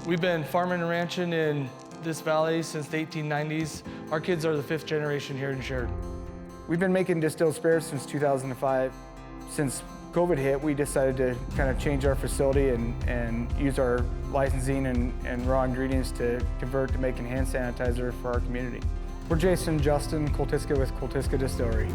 We've been farming and ranching in this valley since the 1890s. Our kids are the 5th generation here in Sheridan. We've been making distilled spirits since 2005. Since COVID hit, we decided to kind of change our facility and use our licensing and raw ingredients to convert to making hand sanitizer for our community. We're Jason and Justin Koltiska with Koltiska Distillery.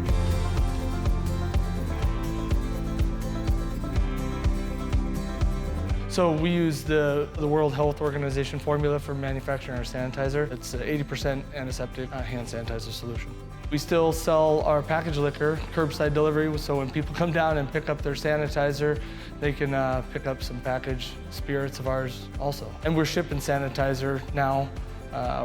So we use the World Health Organization formula for manufacturing our sanitizer. It's an 80% antiseptic hand sanitizer solution. We still sell our packaged liquor, curbside delivery, so when people come down and pick up their sanitizer, they can pick up some packaged spirits of ours also. And we're shipping sanitizer now.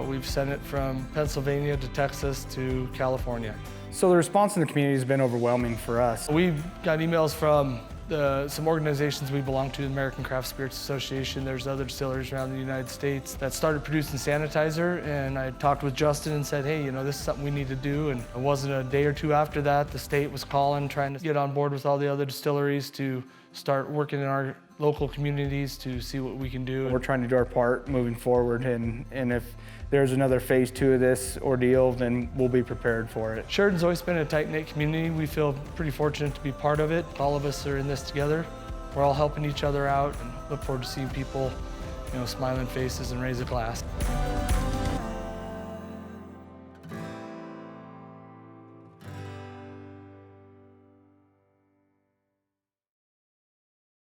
We've sent it from Pennsylvania to Texas to California. So the response in the community has been overwhelming for us. We've got emails from some organizations we belong to, the American Craft Spirits Association. There's other distilleries around the United States that started producing sanitizer, and I talked with Justin and said, hey, this is something we need to do. And it wasn't a day or two after that, the state was calling, trying to get on board with all the other distilleries to start working in our local communities to see what we can do. We're trying to do our part moving forward, and if there's another phase 2 of this ordeal, then we'll be prepared for it. Sheridan's always been a tight-knit community. We feel pretty fortunate to be part of it. All of us are in this together. We're all helping each other out and look forward to seeing people, smiling faces and raise a glass.